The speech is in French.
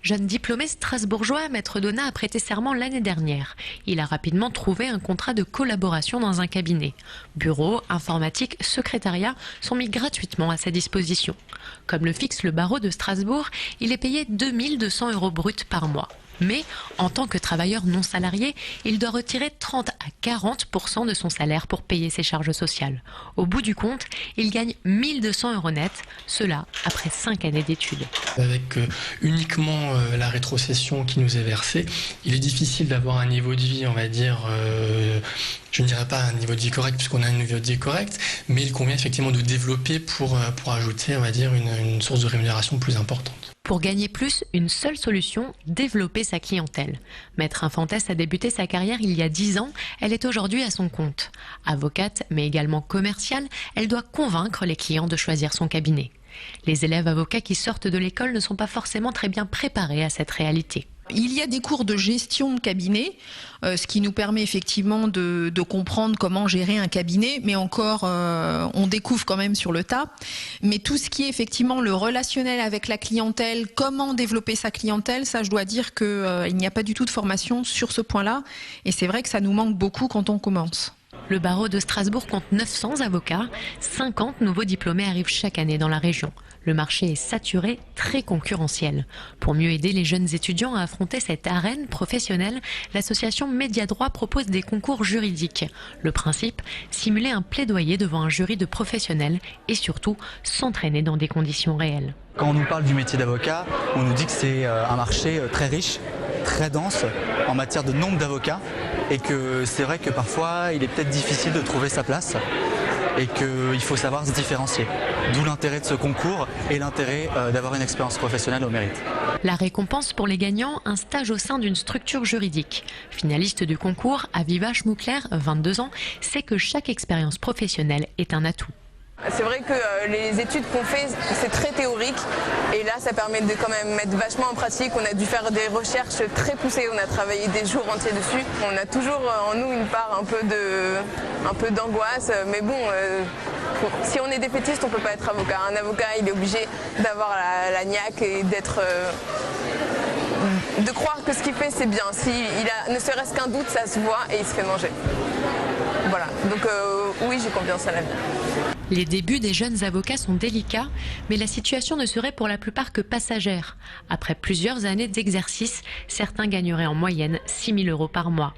Jeune diplômé strasbourgeois, Maître Donat a prêté serment l'année dernière. Il a rapidement trouvé un contrat de collaboration dans un cabinet. Bureau, informatique, secrétariat sont mis gratuitement à sa disposition. Comme le fixe le barreau de Strasbourg, il est payé 2 200 € bruts par mois. Mais, en tant que travailleur non salarié, il doit retirer 30 à 40% de son salaire pour payer ses charges sociales. Au bout du compte, il gagne 1 200 € net, cela après 5 années d'études. Avec uniquement la rétrocession qui nous est versée, il est difficile d'avoir un niveau de vie, on va dire, je ne dirais pas un niveau de vie correct puisqu'on a un niveau de vie correct, mais il convient effectivement de développer pour ajouter, on va dire, une source de rémunération plus importante. Pour gagner plus, une seule solution, développer sa clientèle. Maître Infantès a débuté sa carrière il y a 10 ans, elle est aujourd'hui à son compte. Avocate, mais également commerciale, elle doit convaincre les clients de choisir son cabinet. Les élèves avocats qui sortent de l'école ne sont pas forcément très bien préparés à cette réalité. Il y a des cours de gestion de cabinet, ce qui nous permet effectivement de comprendre comment gérer un cabinet, mais encore on découvre quand même sur le tas. Mais tout ce qui est effectivement le relationnel avec la clientèle, comment développer sa clientèle, ça je dois dire qu'il n'y a pas du tout de formation sur ce point-là. Et c'est vrai que ça nous manque beaucoup quand on commence. Le barreau de Strasbourg compte 900 avocats, 50 nouveaux diplômés arrivent chaque année dans la région. Le marché est saturé, très concurrentiel. Pour mieux aider les jeunes étudiants à affronter cette arène professionnelle, l'association Médiadroit propose des concours juridiques. Le principe, simuler un plaidoyer devant un jury de professionnels et surtout s'entraîner dans des conditions réelles. Quand on nous parle du métier d'avocat, on nous dit que c'est un marché très riche, très dense en matière de nombre d'avocats et que c'est vrai que parfois il est peut-être difficile de trouver sa place et qu'il faut savoir se différencier. D'où l'intérêt de ce concours et l'intérêt d'avoir une expérience professionnelle au mérite. La récompense pour les gagnants, un stage au sein d'une structure juridique. Finaliste du concours, Aviva Schmuckler, 22 ans, sait que chaque expérience professionnelle est un atout. C'est vrai que les études qu'on fait, c'est très théorique et là ça permet de quand même mettre vachement en pratique. On a dû faire des recherches très poussées, on a travaillé des jours entiers dessus. On a toujours en nous une part un peu d'angoisse, mais bon, si on est défaitiste, on ne peut pas être avocat. Un avocat, il est obligé d'avoir la niaque et de croire que ce qu'il fait c'est bien. S'il a ne serait-ce qu'un doute, ça se voit et il se fait manger. Voilà, donc oui, j'ai confiance à l'avenir. Les débuts des jeunes avocats sont délicats, mais la situation ne serait pour la plupart que passagère. Après plusieurs années d'exercice, certains gagneraient en moyenne 6 000 € par mois.